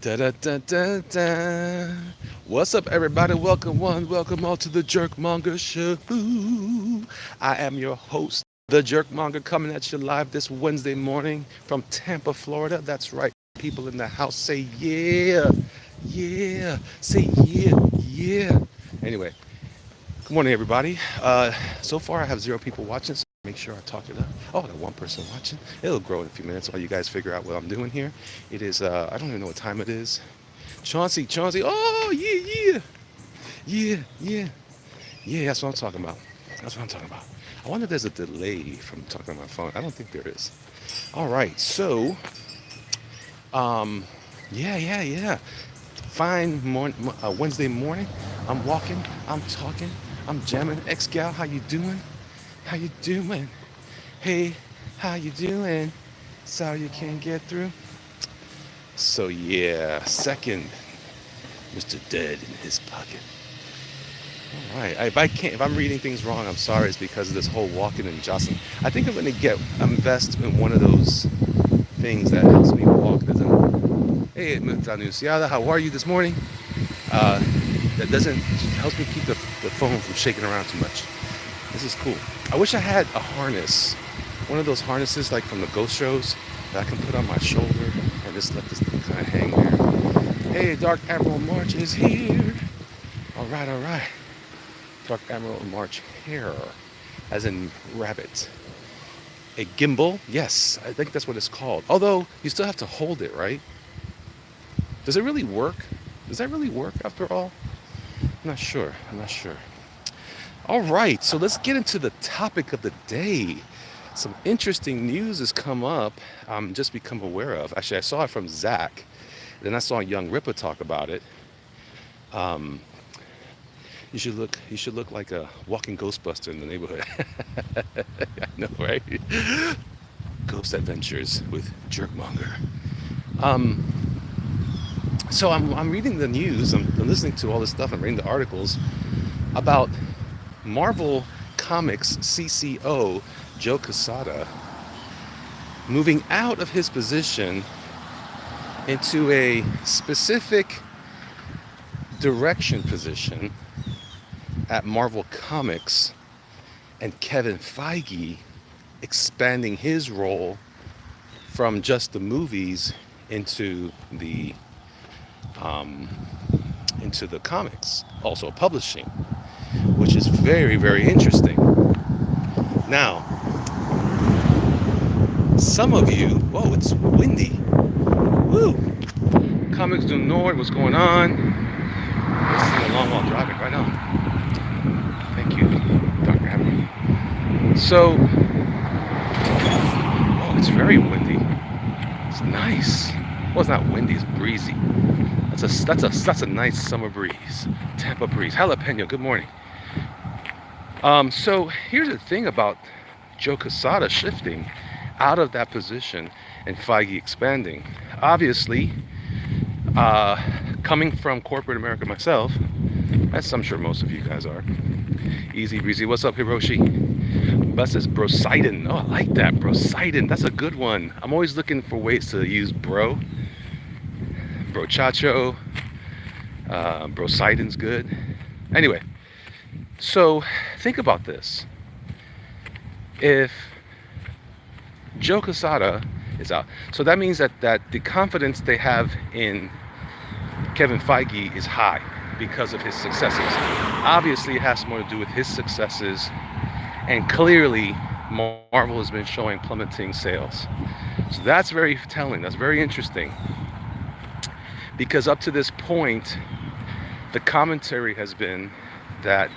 Da da da da da. What's up, everybody? Welcome one, welcome all to the Jerkmonger Show. I am your host, the Jerkmonger, coming at you live this Wednesday morning from Tampa, Florida. That's right, people in the house say yeah, yeah, say yeah, yeah. Anyway, good morning, everybody. So far, I have 0 people watching, so make sure I talk it up. Oh, I got 1 person watching. It'll grow in a few minutes while you guys figure out what I'm doing here. It is, I don't even know what time it is. Chauncey. Oh, yeah, yeah, yeah, yeah. Yeah, that's what I'm talking about. That's what I'm talking about. I wonder if there's a delay from talking on my phone. I don't think there is. All right, so, um, yeah. Fine Wednesday morning. I'm walking, I'm talking, I'm jamming. Ex-gal, how you doing? How you doing? Hey, how you doing? Sorry you can't get through. So yeah, second, Mr. Dead in his pocket. All right. If I'm reading things wrong, I'm sorry. It's because of this whole walking and jostling. I think I'm gonna invest in one of those things that helps me walk. Hey, Ms. Anunciada, how are you this morning? Uh, that doesn't helps me keep the phone from shaking around too much. This is cool. I wish I had a harness, one of those harnesses like from the ghost shows that I can put on my shoulder and just let this thing kind of hang there. Hey, Dark Admiral March is here. All right. Dark Admiral March hair, as in rabbit. A gimbal, yes, I think that's what it's called. Although you still have to hold it, right? Does it really work? Does that really work after all? I'm not sure. All right, so let's get into the topic of the day. Some interesting news has come up. I'm just become aware of. Actually, I saw it from Zach. Then I saw Young Ripper talk about it. Um, you should look like a walking Ghostbuster in the neighborhood. I know, right? Ghost Adventures with Jerkmonger. Um, so I'm reading the news. I'm listening to all this stuff. I'm reading the articles about Marvel Comics CCO Joe Quesada moving out of his position into a specific direction position at Marvel Comics, and Kevin Feige expanding his role from just the movies into the um, into the comics, also publishing, which is very, very interesting. Now, some of you, whoa, it's windy. Woo! Comics do Nord, what's going on? Listening along while driving right now. Thank you, Dr. Hammer. So, oh, it's very windy. It's nice. Well, it's not windy, it's breezy. That's a nice summer breeze. Tampa breeze. Jalapeno, good morning. So here's the thing about Joe Quesada shifting out of that position and Feige expanding. Obviously, coming from corporate America myself, as I'm sure most of you guys are. Easy breezy. What's up, Hiroshi? Bus says Brosidon. Oh, I like that. Brosidon. That's a good one. I'm always looking for ways to use brochacho. Brosidon's good. Anyway, so think about this. If Joe Quesada is out, so that means that the confidence they have in Kevin Feige is high because of his successes. Obviously, it has more to do with his successes, and clearly, Marvel has been showing plummeting sales. So that's very telling. That's very interesting. Because up to this point, the commentary has been that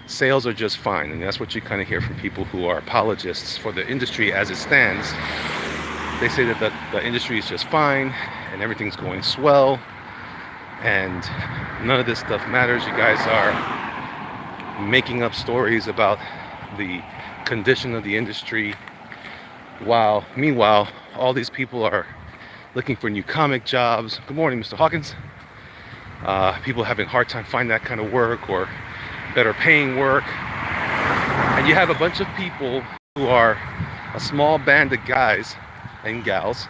sales are just fine, and that's what you kind of hear from people who are apologists for the industry as it stands. They say that the industry is just fine, and everything's going swell, and none of this stuff matters. You guys are making up stories about the condition of the industry, while meanwhile all these people are looking for new comic jobs. Good morning, Mr. Hawkins. People having a hard time finding that kind of work or better paying work, and you have a bunch of people who are a small band of guys and gals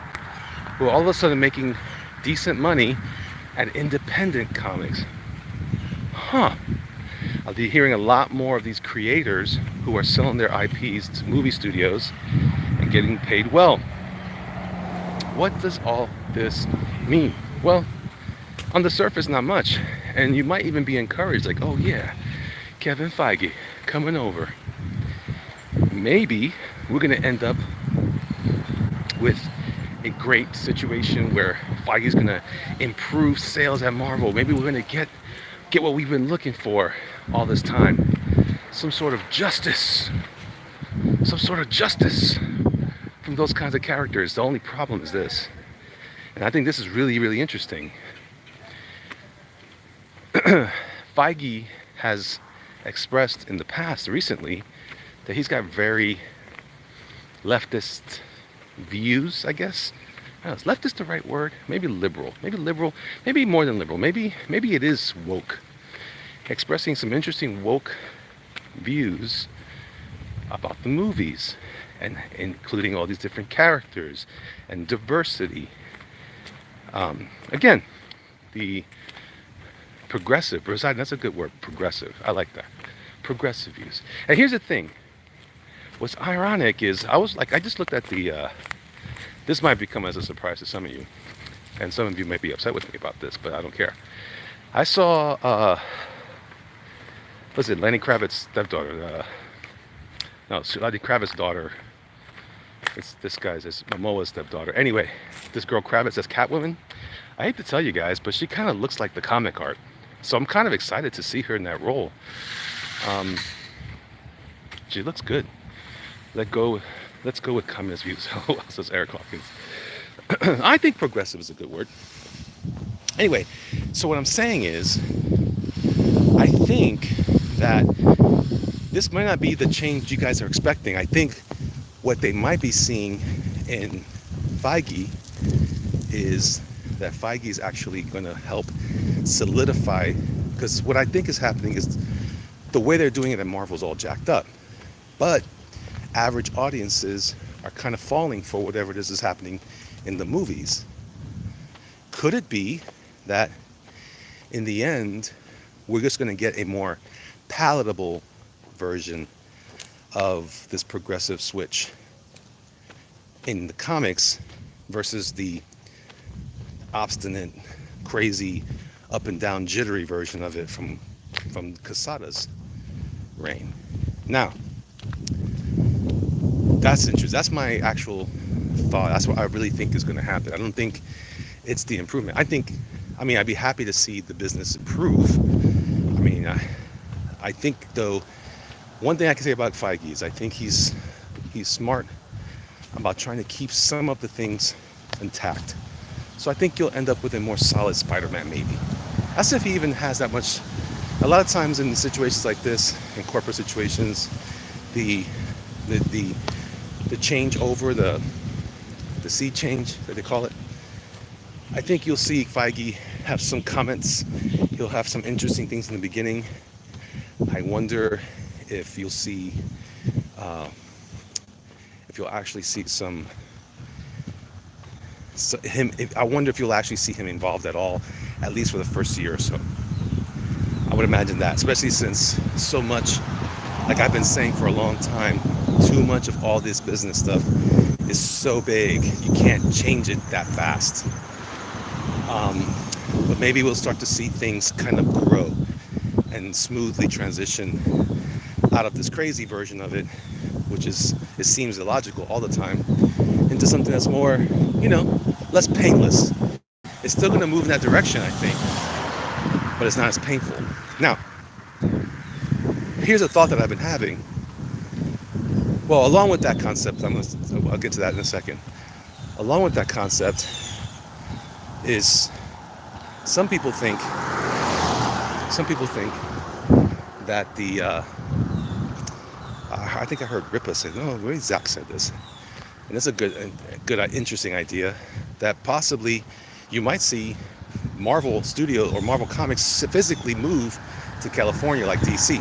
who are all of a sudden making decent money at independent comics. Huh. I'll be hearing a lot more of these creators who are selling their IPs to movie studios and getting paid well. What does all this mean? Well, on the surface, not much. And you might even be encouraged, like, oh yeah, Kevin Feige coming over. Maybe we're going to end up with a great situation where Feige's going to improve sales at Marvel. Maybe we're going to get what we've been looking for all this time. Some sort of justice. Some sort of justice from those kinds of characters. The only problem is this. And I think this is really, really interesting. Feige has expressed in the past, recently, that he's got very leftist views, I guess. I don't know, is leftist the right word? Maybe liberal. Maybe more than liberal. Maybe it is woke. Expressing some interesting woke views about the movies, and including all these different characters and diversity. Again, the progressive, that's a good word, progressive. I like that. Progressive views. And here's the thing. What's ironic is I just looked at this might become as a surprise to some of you, and some of you may be upset with me about this, but I don't care. I saw, Lenny Kravitz's stepdaughter, Lenny Kravitz's daughter, it's Momoa's stepdaughter. Anyway, this girl Kravitz as Catwoman, I hate to tell you guys, but she kind of looks like the comic art. So I'm kind of excited to see her in that role. She looks good. Let's go with communist views. Says Eric Hawkins. I think progressive is a good word. Anyway, so what I'm saying is, I think that this might not be the change you guys are expecting. I think what they might be seeing in Feige is that Feige is actually going to help solidify, because what I think is happening is the way they're doing it at Marvel is all jacked up, but average audiences are kind of falling for whatever it is happening in the movies. Could it be that in the end we're just going to get a more palatable version of this progressive switch in the comics versus the obstinate, crazy, up and down, jittery version of it from Quesada's reign? Now, that's interesting. That's my actual thought. That's what I really think is going to happen. I don't think it's the improvement. I'd be happy to see the business improve. I think, though, one thing I can say about Feige is I think he's smart about trying to keep some of the things intact. So I think you'll end up with a more solid Spider-Man, maybe. As if he even has that much. A lot of times in situations like this, in corporate situations, the change over, the sea change that they call it, I think you'll see Feige have some comments. He'll have some interesting things in the beginning. I wonder if you'll see, if you'll actually see I wonder if you'll actually see him involved at all, at least for the first year or so. I would imagine that, especially since so much, like I've been saying for a long time, too much of all this business stuff is so big, you can't change it that fast. But maybe we'll start to see things kind of grow and smoothly transition out of this crazy version of it, which it seems illogical all the time, into something that's more, less painless. It's still going to move in that direction, I think, but it's not as painful. Now, here's a thought that I've been having. Well, along with that concept, I'll get to that in a second. Along with that concept is some people think that I think I heard Ripa say, no, maybe Zach said this, and it's a good, interesting idea, that possibly you might see Marvel Studio or Marvel Comics physically move to California like DC.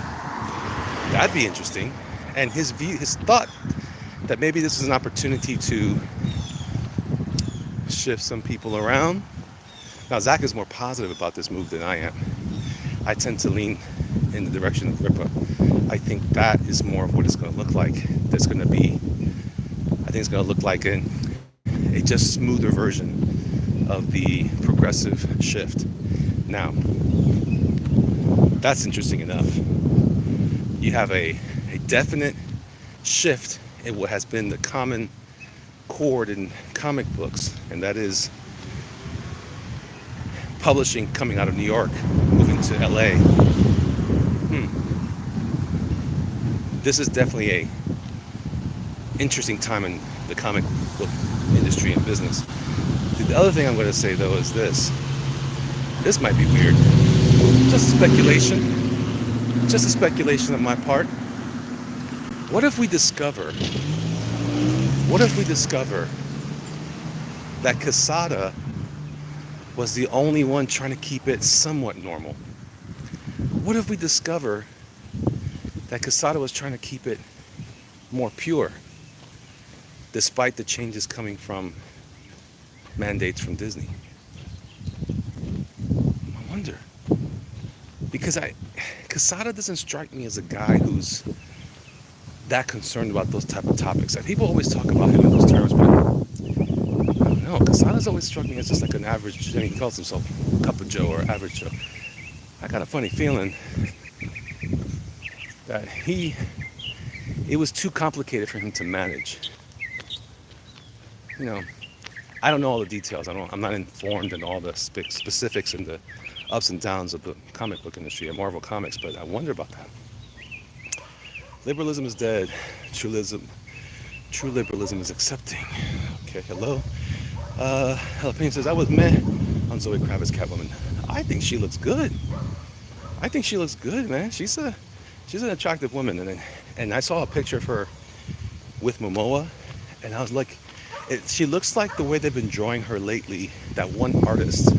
That'd be interesting. And his thought that maybe this is an opportunity to shift some people around Now, Zach is more positive about this move than I am. I tend to lean in the direction of Ripa. I think that is more of what it's going to look like. There's going to be, I think it's going to look like a just smoother version of the progressive shift. Now, that's interesting enough. You have a definite shift in what has been the common chord in comic books, and that is publishing coming out of New York, moving to LA. This is definitely a interesting time in the comic book industry and business. The other thing I'm going to say though is this. This might be weird. Just speculation. Just a speculation on my part. What if we discover that Quesada was the only one trying to keep it somewhat normal? What if we discover that Quesada was trying to keep it more pure, despite the changes coming from mandates from Disney? I wonder. Because Quesada doesn't strike me as a guy who's that concerned about those type of topics. Like, people always talk about him in those terms, but I don't know. Quesada's always struck me as just like an average, he calls himself Cup of Joe or Average Joe. I got a funny feeling that it was too complicated for him to manage. You know, I don't know all the details. I'm not informed in all the specifics and the ups and downs of the comic book industry at Marvel Comics, but I wonder about that. Liberalism is dead. True liberalism is accepting. Okay, hello. Jalapeno says, I was meh on Zoe Kravitz Catwoman. I think she looks good. Man. She's an attractive woman, and I saw a picture of her with Momoa, and I was like, she looks like the way they've been drawing her lately. That one artist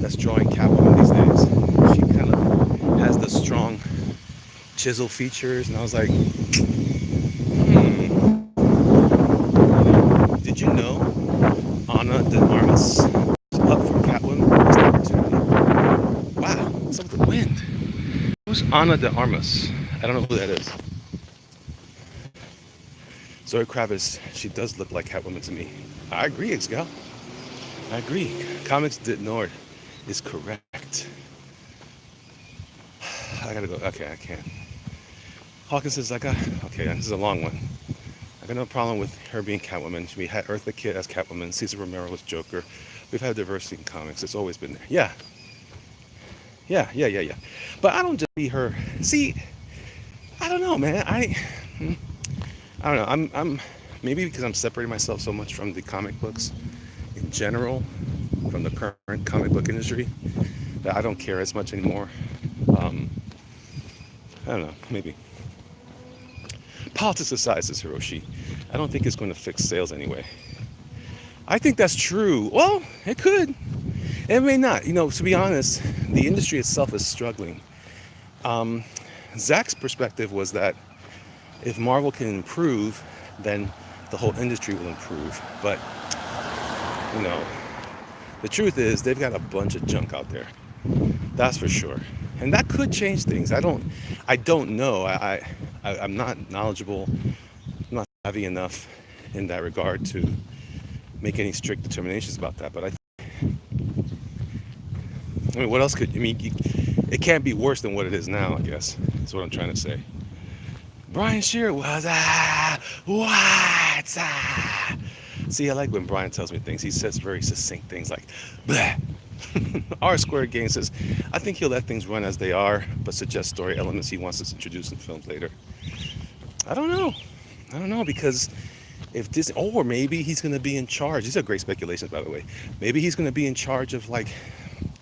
that's drawing Catwoman these days. She kind of has the strong chisel features, and I was like, did you know Ana de Armas is up for Catwoman as an opportunity? Wow, what's up with the wind? Who's Ana de Armas? I don't know who that is. Zoe Kravitz, she does look like Catwoman to me. I agree, X-Gal. I agree. Comics didn't know it is correct. I gotta go. Okay, I can't. Hawkins says, okay, this is a long one. I got no problem with her being Catwoman. We had Eartha Kitt as Catwoman. Cesar Romero was Joker. We've had diversity in comics. It's always been there. Yeah. But I don't just see her. See, I don't know, man. I don't know. I'm maybe because I'm separating myself so much from the comic books in general, from the current comic book industry, that I don't care as much anymore. I don't know, maybe. Politics aside, says Hiroshi, I don't think it's going to fix sales anyway. I think that's true. Well, it could. It may not. To be honest, the industry itself is struggling. Zach's perspective was that if Marvel can improve, then the whole industry will improve. But, the truth is they've got a bunch of junk out there. That's for sure. And that could change things. I don't know. I'm not knowledgeable. I'm not savvy enough in that regard to make any strict determinations about that. But I mean, what else could, it can't be worse than what it is now, I guess. That's what I'm trying to say. Brian Shearer was, what? See, I like when Brian tells me things. He says very succinct things like, blah. R Squared Game says, I think he'll let things run as they are, but suggest story elements he wants us to introduce in films later. I don't know, because if Disney, or maybe he's going to be in charge. These are great speculations, by the way. Maybe he's going to be in charge of like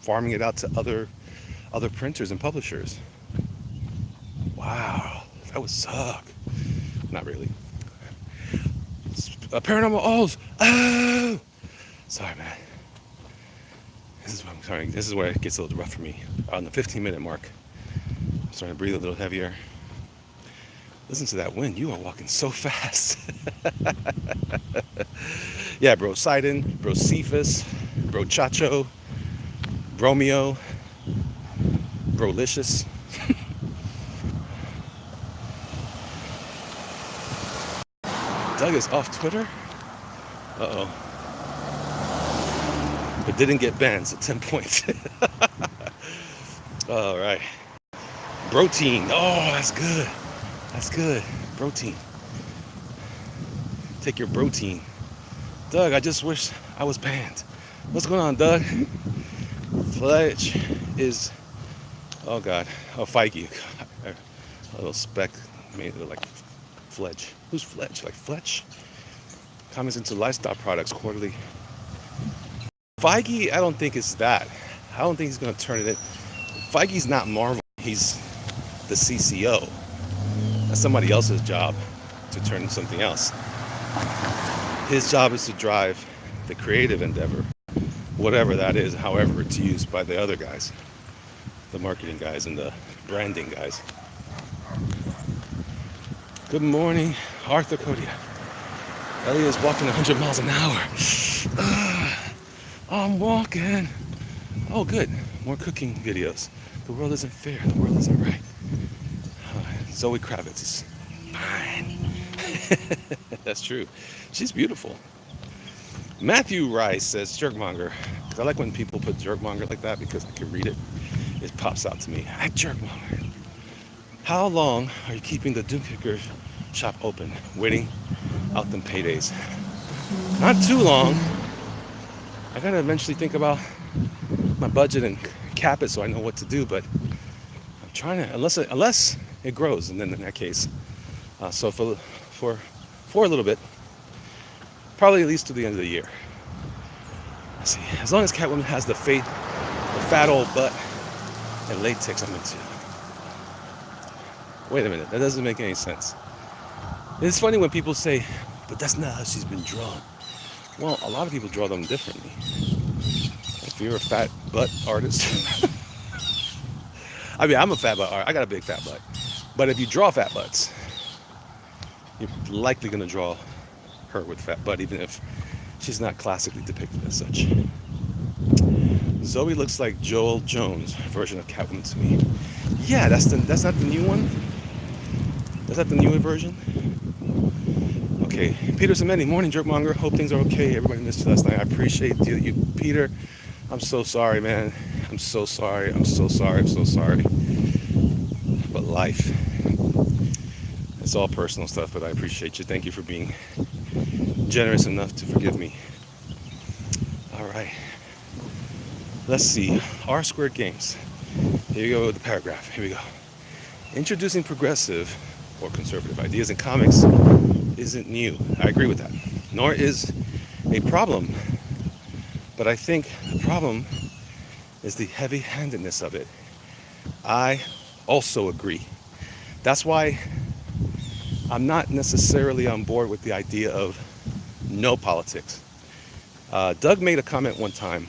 farming it out to other printers and publishers. Wow, that would suck. Not really. Paranormal O's. Oh, sorry, man. This is where it gets a little rough for me. On the 15-minute mark, I'm starting to breathe a little heavier. Listen to that wind. You are walking so fast. Yeah, bro Sidon, bro Cephas, bro Chacho, Bromeo, Brolicious. Doug is off Twitter. Uh-oh. But didn't get banned, so 10 points. All right. Protein. Oh, that's good. That's good. Protein. Take your protein. Doug, I just wish I was banned. What's going on, Doug? Fletch is, oh God, oh Feige. A little speck made it like Fletch. Who's Fletch? Like Fletch? Comments into lifestyle products quarterly. Feige, I don't think it's that. I don't think he's going to turn it in. Feige's not Marvel. He's the CCO. That's somebody else's job to turn into something else. His job is to drive the creative endeavor, whatever that is, however it's used by the other guys, the marketing guys and the branding guys. Good morning, Arthur Kodiak. Elliot's walking 100 miles an hour. I'm walking. Oh, good. More cooking videos. The world isn't fair. The world isn't right. Zoe Kravitz is fine. That's true. She's beautiful. Matthew Rice says jerkmonger. Because I like when people put jerkmonger like that because I can read it. It pops out to me. At jerkmonger. How long are you keeping the Doom Kicker shop open? Waiting out them paydays. Not too long. I gotta eventually think about my budget and cap it so I know what to do, but I'm trying to, unless it grows, and then in that case, so for a little bit, probably at least to the end of the year. Let's see, as long as Catwoman has the fat old butt and latex I'm into. Wait a minute, that doesn't make any sense. It's funny when people say, but that's not how she's been drawn. Well, a lot of people draw them differently. If you're a fat butt artist, I mean, I'm a fat butt artist. I got a big fat butt. But if you draw fat butts, you're likely going to draw her with fat butt, even if she's not classically depicted as such. Zoe looks like Joel Jones' version of Catwoman to me. Yeah, that's not the new one. Is that the newer version? Okay, Peter Semendi, morning jerkmonger. Hope things are okay. Everybody missed you last night. I appreciate you, Peter. I'm so sorry, man. I'm so sorry. But life, it's all personal stuff. But I appreciate you. Thank you for being generous enough to forgive me. All right. Let's see. R squared games. Here you go with the paragraph. Here we go. Introducing progressive or conservative ideas in comics isn't new. I agree with that. Nor is a problem. But I think the problem is the heavy-handedness of it. I also agree. That's why I'm not necessarily on board with the idea of no politics. Doug made a comment one time,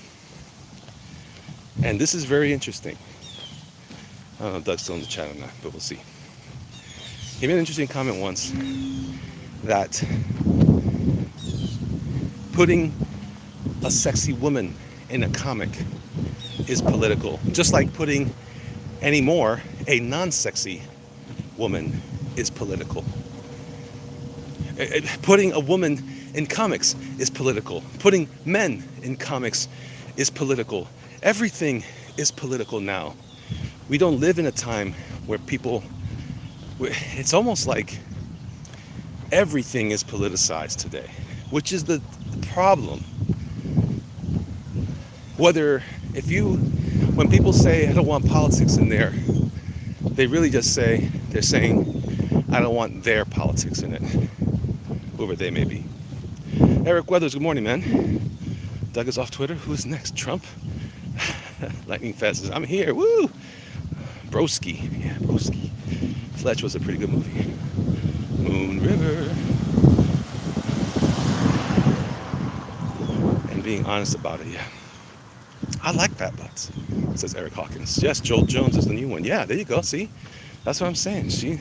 and this is very interesting. I don't know if Doug's still in the chat or not, but we'll see. He made an interesting comment once that putting a sexy woman in a comic is political, just like putting anymore a non-sexy woman is political. Putting a woman in comics is political. Putting men in comics is political. Everything is political now. We don't live in a time where it's almost like everything is politicized today, which is the problem. When people say, I don't want politics in there, they really just they're saying, I don't want their politics in it, whoever they may be. Eric Weathers, good morning, man. Doug is off Twitter. Who's next? Trump? Lightning Fast says, I'm here. Woo! Broski. Yeah, Broski. Fletch was a pretty good movie. Moon River. And being honest about it, yeah. I like fat butts, says Eric Hawkins. Yes, Joel Jones is the new one. Yeah, there you go. See? That's what I'm saying. She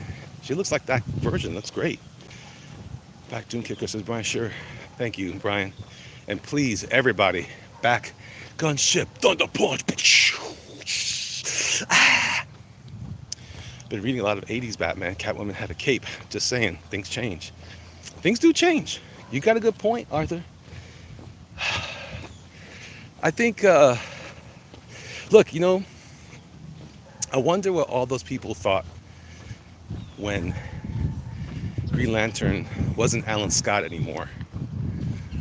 looks like that version. That's great. Back Doom Kicker, says Brian. Sure. Thank you, Brian. And please, everybody, back gunship, thunder punch. Ah. Been reading a lot of 80s Batman. Catwoman had a cape. Just saying, things change. Things do change. You got a good point, Arthur. I think, look, I wonder what all those people thought when Green Lantern wasn't Alan Scott anymore.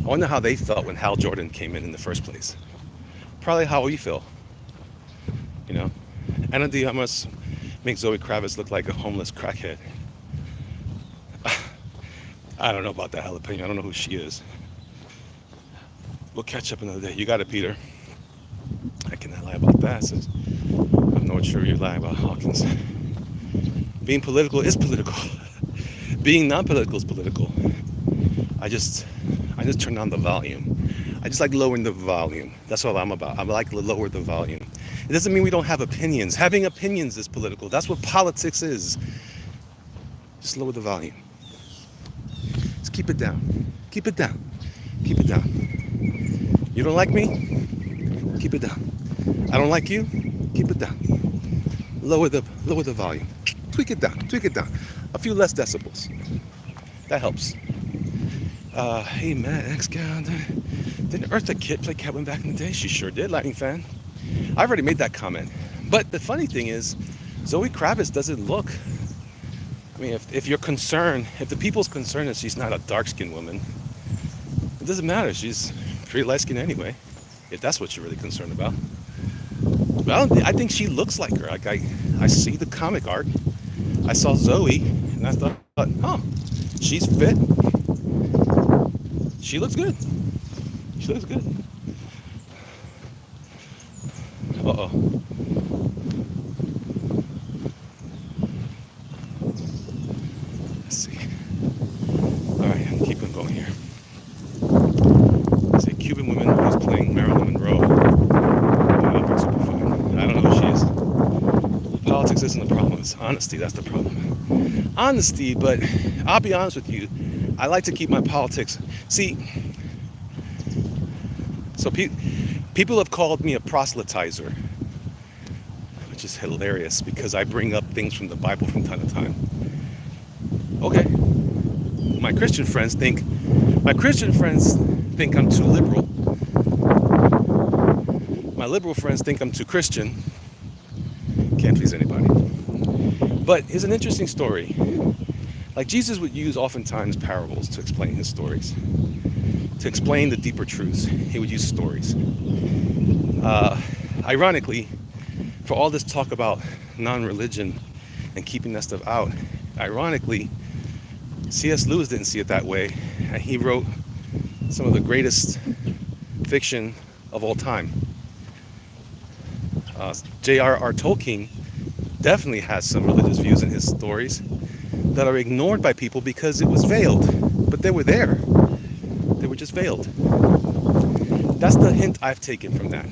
I wonder how they felt when Hal Jordan came in the first place. Probably how we feel, And I must make Zoe Kravitz look like a homeless crackhead. I don't know about that jalapeno. I don't know who she is. We'll catch up another day. You got it, Peter. I cannot lie about that. I'm not sure you're lying about Hawkins. Being political is political. Being non-political is political. I just turn down the volume. I just like lowering the volume. That's what I'm about. I like to lower the volume. It doesn't mean we don't have opinions. Having opinions is political. That's what politics is. Just lower the volume. Just keep it down. Keep it down. Keep it down. You don't like me? Keep it down. I don't like you? Keep it down. Lower the volume. Tweak it down. Tweak it down. A few less decibels. That helps. Hey man, ex-gal. Didn't Eartha Kitt play Catwoman back in the day? She sure did, Lightning fan. I've already made that comment. But the funny thing is, Zoe Kravitz doesn't look. I mean, if you're concerned, if the people's concerned that she's not a dark-skinned woman, it doesn't matter. She's pretty light-skinned anyway, if that's what you're really concerned about. But I think she looks like her. Like I see the comic art. I saw Zoe, and I thought, oh, she's fit. She looks good. She looks good. Uh-oh. Let's see. All right, I'm keeping going here. It's a Cuban woman who's playing Marilyn Monroe. That'll be super fun. I don't know who she is. Politics isn't the problem. It's honesty. That's the problem. Honesty, but I'll be honest with you. I like to keep my politics. See, so people have called me a proselytizer, which is hilarious because I bring up things from the Bible from time to time. Okay. My Christian friends think I'm too liberal. My liberal friends think I'm too Christian. Can't please anybody. But here's an interesting story. Like Jesus would use oftentimes parables to explain his stories. To explain the deeper truths, he would use stories. Ironically, for all this talk about non-religion and keeping that stuff out, ironically, C.S. Lewis didn't see it that way, and he wrote some of the greatest fiction of all time. J.R.R. Tolkien definitely has some religious views in his stories that are ignored by people because it was veiled, but they were there. They were just veiled. That's the hint I've taken from that.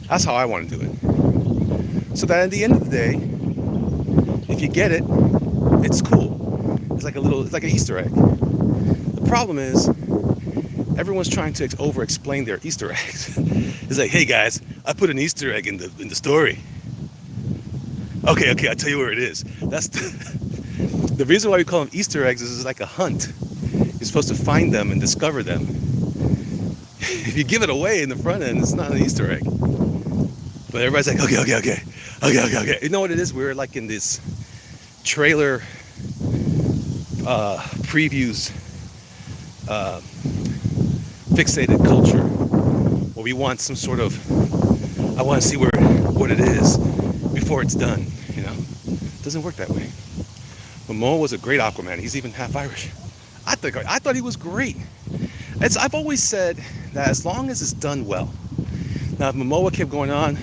That's how I want to do it. So that at the end of the day, if you get it, it's cool. It's like an Easter egg. The problem is, everyone's trying to over-explain their Easter eggs. It's like, hey guys, I put an Easter egg in the story. Okay, I'll tell you where it is. That's the reason why we call them Easter eggs is it's like a hunt. You're supposed to find them and discover them. If you give it away in the front end, it's not an Easter egg. But everybody's like, okay. You know what it is? We're like in this trailer previews fixated culture where we want some sort of, I want to see what it is before it's done, It doesn't work that way. Momoa was a great Aquaman. He's even half Irish. I thought he was great. I've always said that as long as it's done well. Now, if Momoa kept going on,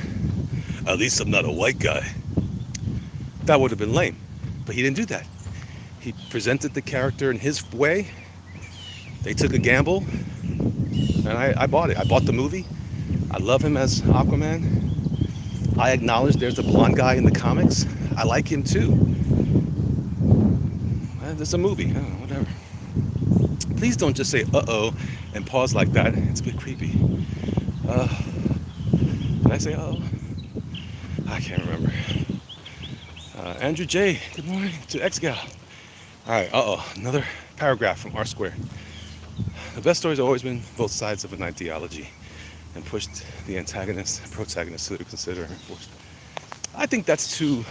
at least I'm not a white guy, that would have been lame. But he didn't do that. He presented the character in his way. They took a gamble, and I bought it. I bought the movie. I love him as Aquaman. I acknowledge there's a blonde guy in the comics. I like him too. It's a movie. I don't know, whatever. Please don't just say uh-oh and pause like that. It's a bit creepy. I say uh-oh? I can't remember. Andrew J, good morning to X-Gal. All right, another paragraph from R Squared. The best stories have always been both sides of an ideology and pushed the antagonist and protagonist to consider and force. I think that's too.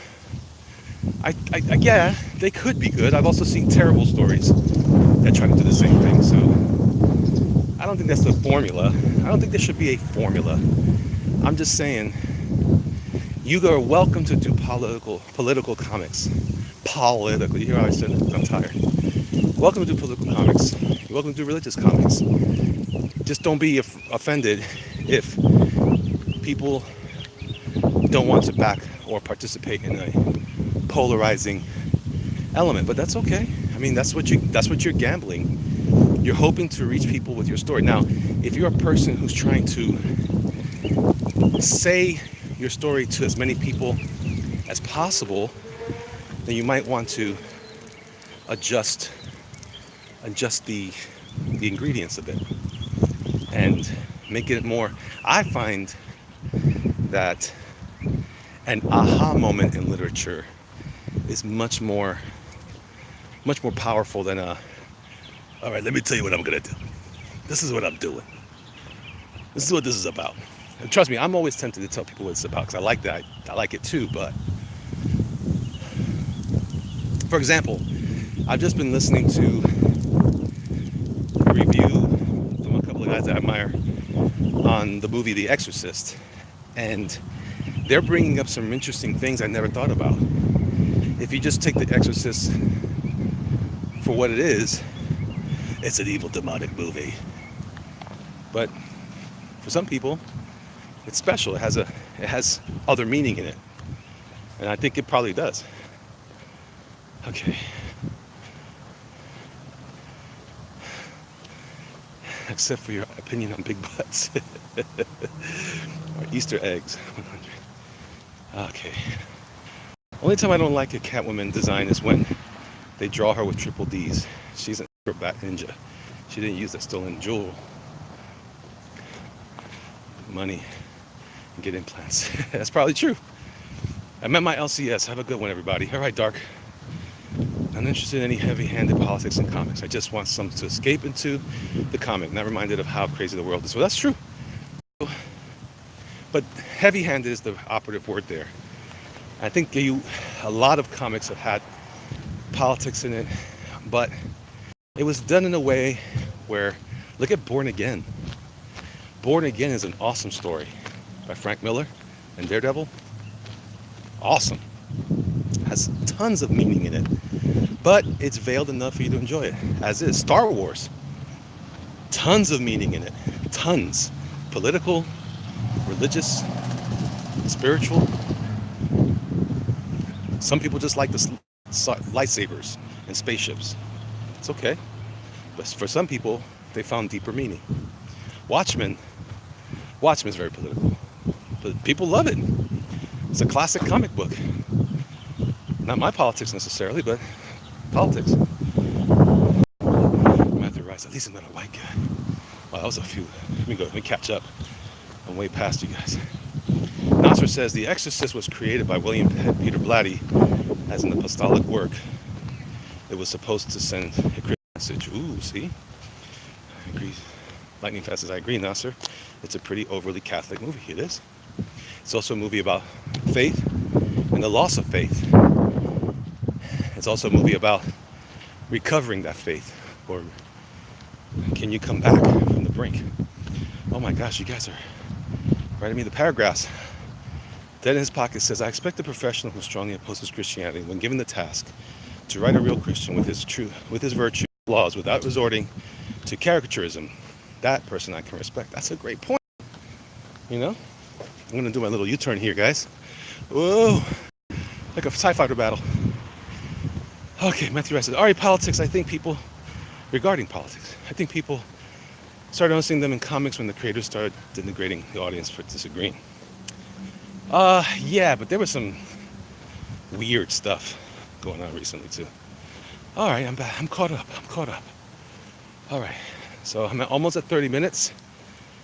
Yeah, they could be good. I've also seen terrible stories that try to do the same thing. So I don't think that's the formula. I don't think there should be a formula. I'm just saying you are welcome to do political comics. Political. You hear how I said it? I'm tired. Welcome to do political comics. You're welcome to do religious comics. Just don't be offended if people don't want to back or participate in a polarizing element, but that's okay. I mean, that's what you're gambling. You're hoping to reach people with your story. Now, if you're a person who's trying to say your story to as many people as possible, then you might want to adjust the ingredients a bit and make it more. I find that an aha moment in literature is much more powerful than all right, let me tell you what I'm gonna do. This is what I'm doing. This is what this is about. And trust me, I'm always tempted to tell people what it's about because I like that. I like it too. But for example, I've just been listening to a review from a couple of guys that I admire on the movie The Exorcist, and they're bringing up some interesting things I never thought about. If you just take The Exorcist for what it is, it's an evil demonic movie. But for some people, it's special. It has other meaning in it. And I think it probably does. Okay. Except for your opinion on big butts. Or Easter eggs. 100. Okay. Only time I don't like a Catwoman design is when they draw her with triple D's. She's an acrobat ninja. She didn't use that stolen jewel. Money and get implants. That's probably true. I met my LCS. Have a good one, everybody. All right, Dark. I'm not interested in any heavy-handed politics in comics. I just want something to escape into the comic, not reminded of how crazy the world is. So that's true. But heavy-handed is the operative word there. I think a lot of comics have had politics in it, but it was done in a way where, look at Born Again. Born Again is an awesome story by Frank Miller and Daredevil. Awesome. Has tons of meaning in it, but it's veiled enough for you to enjoy it, as is Star Wars. Tons of meaning in it. Tons. Political, religious, spiritual. Some people just like the lightsabers and spaceships. It's okay. But for some people, they found deeper meaning. Watchmen is very political, but people love it. It's a classic comic book. Not my politics necessarily, but politics. Matthew Rice, at least I'm not a white guy. Wow, that was a few. Let me catch up. I'm way past you guys. Nasser says The Exorcist was created by William Peter Blatty as an apostolic work. It was supposed to send a Christian message. Ooh, see? I agree. Lightning fast says, I agree, Nasser. It's a pretty overly Catholic movie. It is. It's also a movie about faith and the loss of faith. It's also a movie about recovering that faith, or can you come back from the brink? Oh my gosh, you guys are writing me the paragraphs. Dead in his pocket says, I expect a professional who strongly opposes Christianity, when given the task to write a real Christian with his virtue, flaws, without resorting to caricaturism. That person I can respect. That's a great point. You know? I'm gonna do my little U-turn here, guys. Whoa, like a TIE fighter battle. Okay, Matthew Rice says, all right, politics, regarding politics, I think people started noticing them in comics when the creators started denigrating the audience for disagreeing. Yeah, but there was some weird stuff going on recently too. All right, I'm back. I'm caught up. All right, so I'm almost at 30 minutes.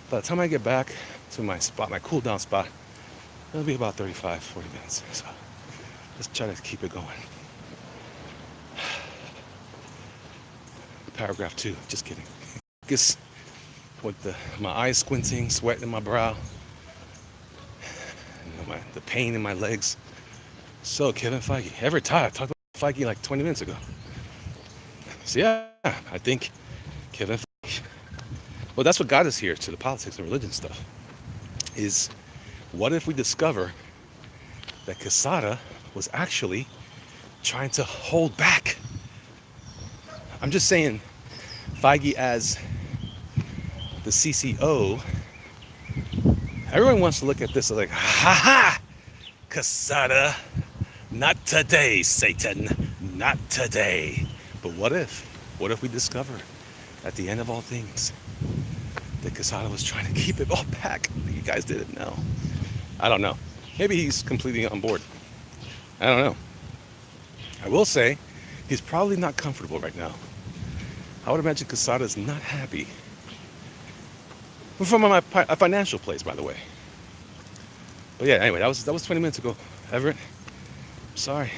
By the time I get back to my spot, my cool down spot, It'll be about 35, 40 minutes. So let's try to keep it going. Paragraph 2, just kidding. Guess with my eyes squinting, sweat in my brow, the pain in my legs. So Kevin Feige, ever tired? I talked about Feige like 20 minutes ago. So yeah, I think Kevin Feige. Well, that's what got us here to the politics and religion stuff. Is what if we discover that Quesada was actually trying to hold back? I'm just saying, Feige as the CCO, everyone wants to look at this as like, ha ha, Quesada, not today, Satan, not today. But what if? What if we discover at the end of all things that Quesada was trying to keep it all back? You guys didn't know. I don't know. Maybe he's completely on board. I don't know. I will say he's probably not comfortable right now. I would imagine Quesada is not happy. From a financial place, by the way. But yeah, anyway, that was 20 minutes ago. Everett, I'm sorry.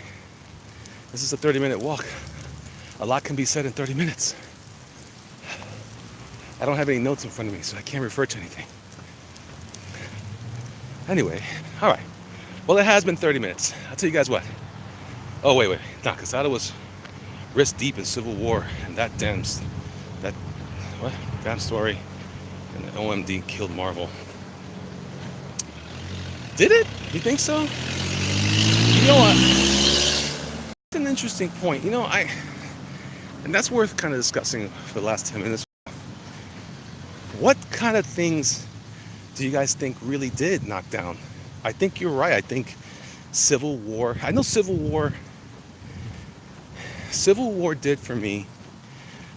This is a 30-minute walk. A lot can be said in 30 minutes. I don't have any notes in front of me, so I can't refer to anything. Anyway, all right. Well, it has been 30 minutes. I'll tell you guys what. Oh, wait. Nah, Quesada was wrist deep in civil war, and that damn story, and the OMD killed Marvel. Did it? You think so? You know what? It's an interesting point. And that's worth kind of discussing for the last 10 minutes. What kind of things do you guys think really did knock down? I think you're right. I think Civil War. I know Civil War did for me.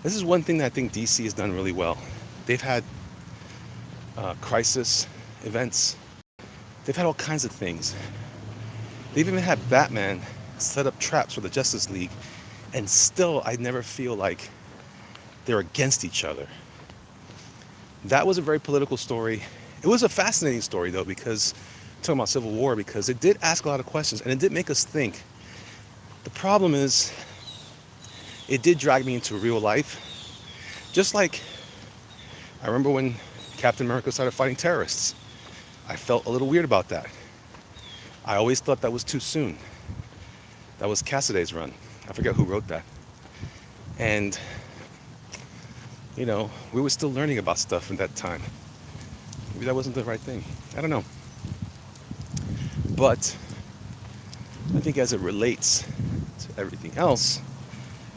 This is one thing that I think DC has done really well. They've had crisis events. They've had all kinds of things. They've even had Batman set up traps for the Justice League, and still I never feel like they're against each other. That was a very political story. It was a fascinating story, though, because talking about Civil War, because it did ask a lot of questions, and it did make us think. The problem is, it did drag me into real life. Just like, I remember when Captain America started fighting terrorists. I felt a little weird about that. I always thought that was too soon. That was Cassaday's run. I forget who wrote that. And, we were still learning about stuff in that time. Maybe that wasn't the right thing. I don't know. But I think as it relates to everything else,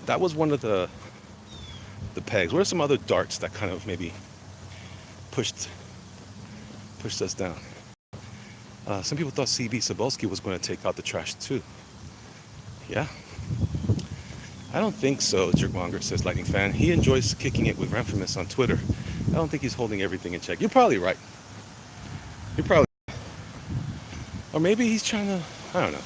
that was one of the pegs. What are some other darts that kind of maybe pushed us down? Some people thought C.B. Cebulski was going to take out the trash too. Yeah? I don't think so, Jerkmonger says Lightning Fan. He enjoys kicking it with Renfamous on Twitter. I don't think he's holding everything in check. You're probably right. Or maybe he's trying to, I don't know.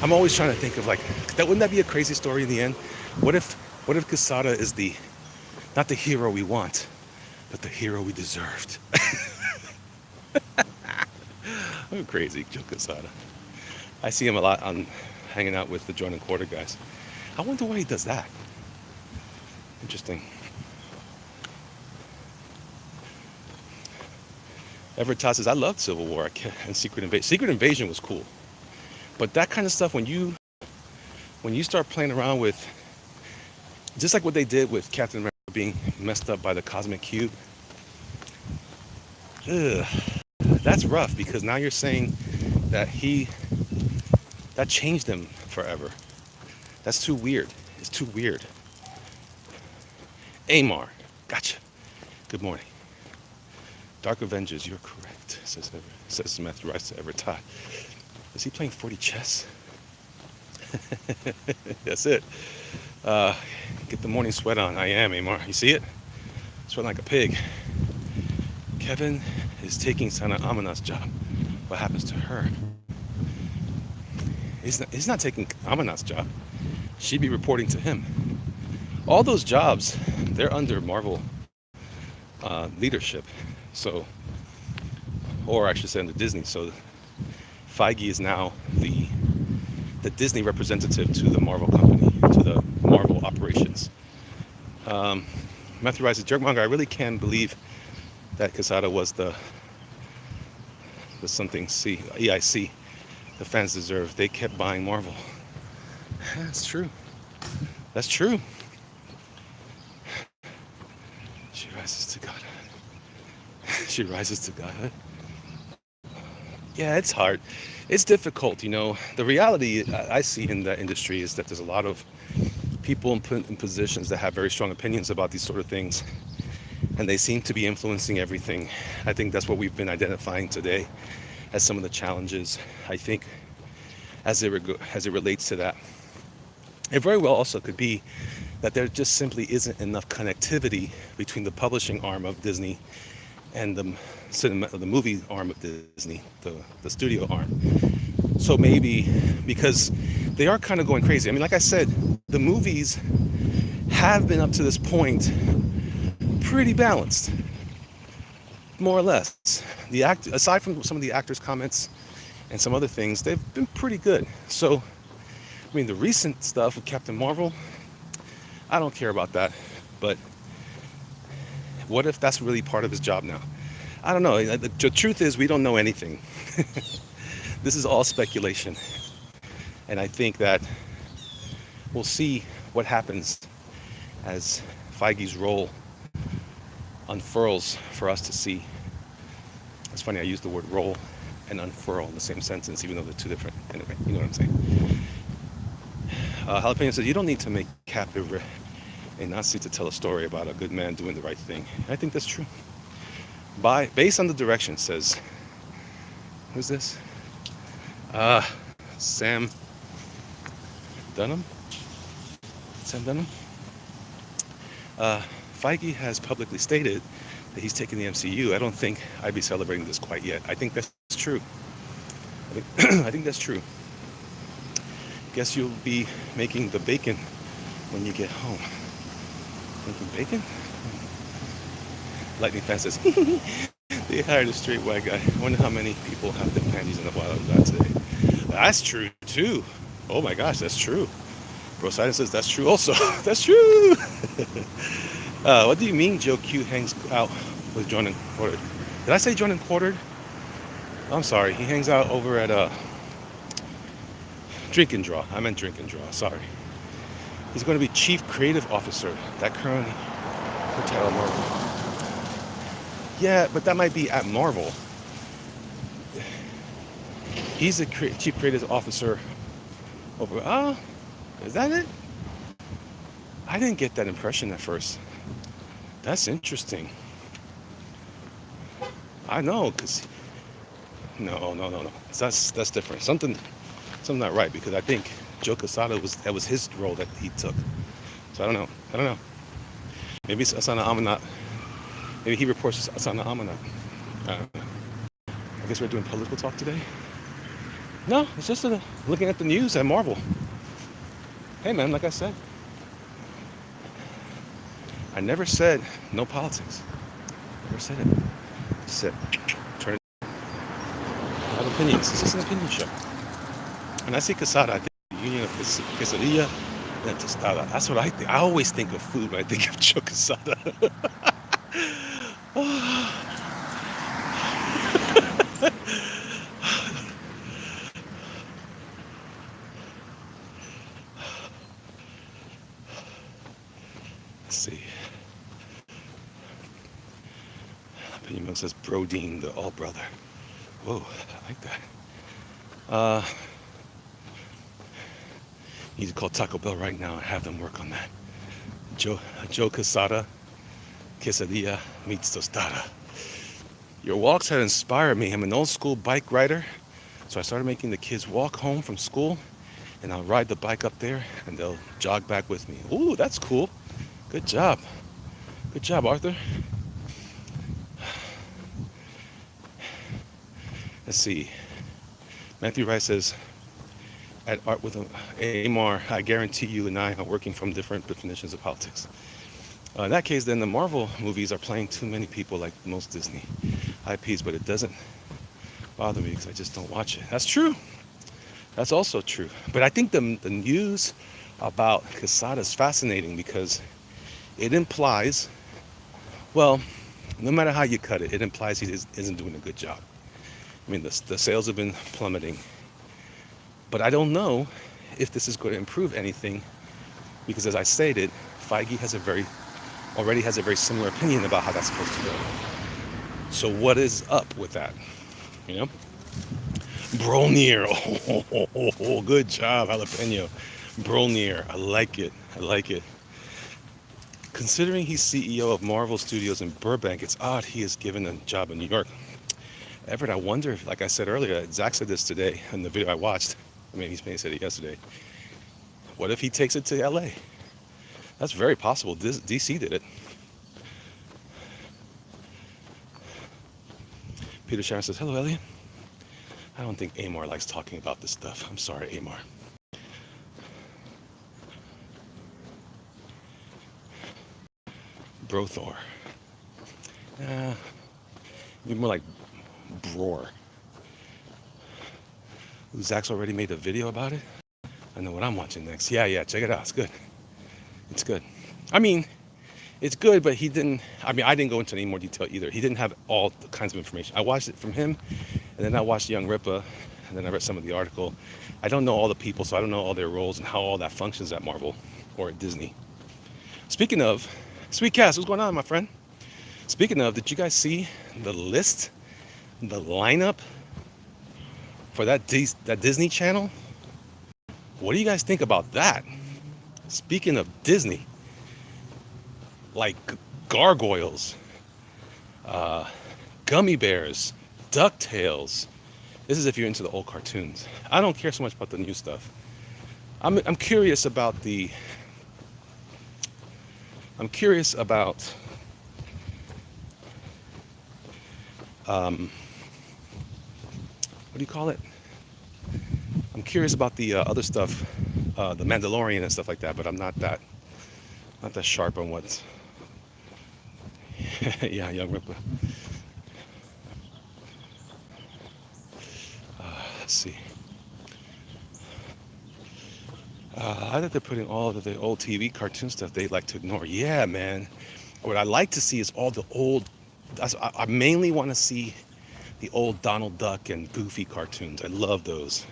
I'm always trying to think of wouldn't that be a crazy story in the end? What if Quesada is not the hero we want, but the hero we deserved? I'm crazy, Joe Quesada. I see him a lot hanging out with the joint and quarter guys. I wonder why he does that. Interesting. Everett Todd says, I loved Civil War and Secret Invasion. Secret Invasion was cool. But that kind of stuff, when you start playing around with, just like what they did with Captain America being messed up by the cosmic cube, that's rough, because now you're saying that that changed him forever. That's too weird. It's too weird. Amar, gotcha. Good morning. Dark Avengers, you're correct, says Matthew Rice to Everett Todd. Is he playing 40 chess? That's it. Get the morning sweat on. I am, Amar. You see it? Sweating like a pig. Kevin is taking Sana Amanat's job. What happens to her? He's not taking Amanat's job. She'd be reporting to him. All those jobs, they're under Marvel leadership. So or I should say under Disney. So Feige is now the Disney representative to the Marvel company, to the Marvel operations. Um, Matthew Rice's Jerkmonger. I really can't believe that Quesada was the something C EIC the fans deserve. They kept buying Marvel. That's true. That's true. She rises to God. She rises to God. Yeah, it's hard. It's difficult, you know. The reality I see in that industry is that there's a lot of people in positions that have very strong opinions about these sort of things, and they seem to be influencing everything. I think that's what we've been identifying today as some of the challenges. I think as it relates to that, it very well also could be that there just simply isn't enough connectivity between the publishing arm of Disney and the movie arm of Disney, the studio arm. So maybe because they are kind of going crazy. I mean, like I said, the movies have been up to this point pretty balanced, more or less. Aside from some of the actors' comments and some other things, they've been pretty good. So, I mean, the recent stuff with Captain Marvel, I don't care about that. But what if that's really part of his job now? I don't know. The truth is, we don't know anything. This is all speculation. And I think that we'll see what happens as Feige's role unfurls for us to see. It's funny, I used the word roll and unfurl in the same sentence, even though they're two different. Anyway, you know what I'm saying. Jalapeno says, you don't need to make Cap a Nazi to tell a story about a good man doing the right thing. I think that's true. Based on the direction, says, who's this? Sam Dunham? Sam Dunham? Feige has publicly stated that he's taking the MCU. I don't think I'd be celebrating this quite yet. I think that's true. I think that's true. Guess you'll be making the bacon when you get home. Making bacon? Lightning fan says, they hired a straight white guy. I wonder how many people have their panties in the wild of that today. That's true, too. Oh my gosh, that's true. Bro Sidon says that's true also. That's true. What do you mean Joe Q hangs out with Jordan Quartered? Did I say Jordan Quartered? I'm sorry. He hangs out over at Drink and Draw. I meant Drink and Draw. Sorry. He's going to be Chief Creative Officer. That currently title Marvel. Yeah, but that might be at Marvel. He's a Chief Creative Officer over. Is that it? I didn't get that impression at first. That's interesting. I know, cause no. That's different. Something not right, because I think Joe Quesada was his role that he took. So I don't know. Maybe it's Asana Amanat. Maybe he reports to Asana Amanat. I guess we're doing political talk today. No, it's just looking at the news at Marvel. Hey man, like I said, I never said no politics. Never said it. Just said, turn it. I have opinions. This is an opinion show. When I say Quesada, I think the union of quesadilla and tostada. That's what I think. I always think of food when I think of Joe Quesada. Let's see. Opinion Milk says Brodeen, the all brother. Whoa, I like that. You need to call Taco Bell right now and have them work on that. Joe Quesada, quesadilla meets tostada. Your walks have inspired me. I'm an old school bike rider, so I started making the kids walk home from school, and I'll ride the bike up there, and they'll jog back with me. Ooh, that's cool. Good job. Good job, Arthur. Let's see. Matthew Rice says, at Art with Amar, I guarantee you and I are working from different definitions of politics. In that case, then the Marvel movies are playing too many people like most Disney IPs, but it doesn't bother me because I just don't watch it. That's true. That's also true. But I think the news about Quesada is fascinating because it implies, well, no matter how you cut it, it implies isn't doing a good job. I mean, the sales have been plummeting. But I don't know if this is going to improve anything because, as I stated, Feige already has a very similar opinion about how that's supposed to go. So what is up with that? You know? Bronier. Oh, good job, jalapeno. Bronier. I like it. I like it. Considering he's CEO of Marvel Studios in Burbank, it's odd he is given a job in New York. Everett, I wonder if, like I said earlier, Zach said this today in the video I watched. I mean, he said it yesterday. What if he takes it to LA? That's very possible. DC did it. Peter Sharon says, hello, Elliot. I don't think Amar likes talking about this stuff. I'm sorry, Amar. Brothor. You're more like Bror. Zach's already made a video about it. I know what I'm watching next. Yeah, check it out. It's good. It's good. I mean, it's good, but I didn't go into any more detail either. He didn't have all the kinds of information. I watched it from him, and then I watched Young Ripa, and then I read some of the article. I don't know all the people, so I don't know all their roles and how all that functions at Marvel or at Disney. Speaking of, Sweet Cass, what's going on, my friend? Speaking of, did you guys see the list, the lineup for that Disney channel? What do you guys think about that? Speaking of Disney, like gargoyles, gummy bears, DuckTales. This is if you're into the old cartoons. I don't care so much about the new stuff. I'm curious about what do you call it? I'm curious about the other stuff, the Mandalorian and stuff like that. But I'm not that sharp on what's. Yeah, Young Ripper. Let's see. I think they're putting all of the old TV cartoon stuff they like to ignore. Yeah, man. What I like to see is all the old. I mainly want to see the old Donald Duck and Goofy cartoons. I love those.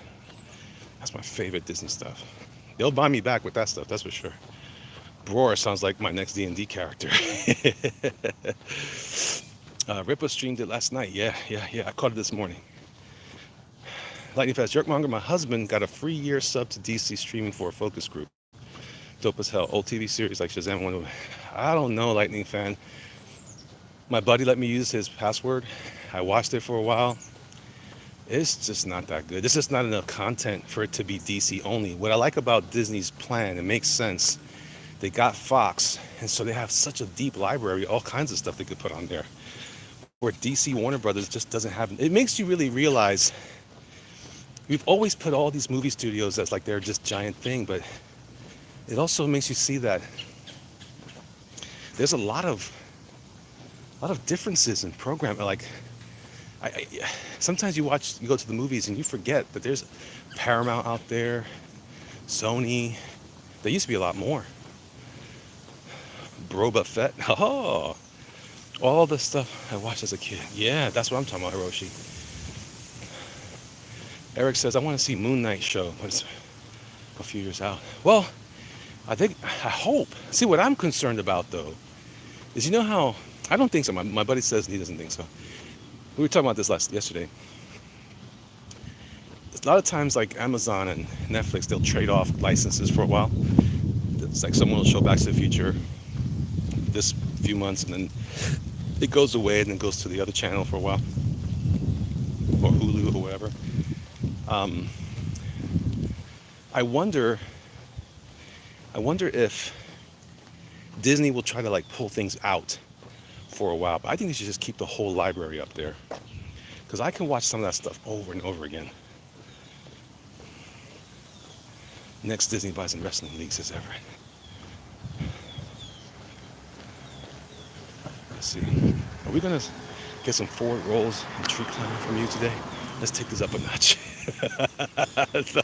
That's my favorite Disney stuff. They'll buy me back with that stuff, that's for sure. Bror sounds like my next D&D character. Ripa streamed it last night. Yeah. I caught it this morning. Lightning Fast Jerkmonger, my husband got a free year sub to DC streaming for a focus group. Dope as hell. Old TV series like Shazam. I don't know, Lightning Fan. My buddy let me use his password. I watched it for a while. It's just not that good. There's just not enough content for it to be DC only. What I like about Disney's plan, it makes sense. They got Fox, and so they have such a deep library, all kinds of stuff they could put on there. Where DC Warner Brothers just doesn't have. It makes you really realize we've always put all these movie studios as like they're just giant thing, but it also makes you see that there's a lot of differences in programming. Like, sometimes you go to the movies and you forget that there's Paramount out there, Sony. There used to be a lot more. Boba Fett. Oh, all the stuff I watched as a kid. Yeah, that's what I'm talking about, Hiroshi. Eric says, I want to see Moon Knight show, but it's a few years out. Well, I hope. See, what I'm concerned about, though, is how, I don't think so. My buddy says he doesn't think so. We were talking about this yesterday. A lot of times, like Amazon and Netflix, they'll trade off licenses for a while. It's like someone will show Back to the Future this few months, and then it goes away and then goes to the other channel for a while, or Hulu or whatever. I wonder if Disney will try to like pull things out for a while, but I think they should just keep the whole library up there, because I can watch some of that stuff over and over again. Next Disney buys in wrestling league, says Everett. Let's see. Are we gonna get some forward rolls and tree climbing from you today? Let's take this up a notch. No,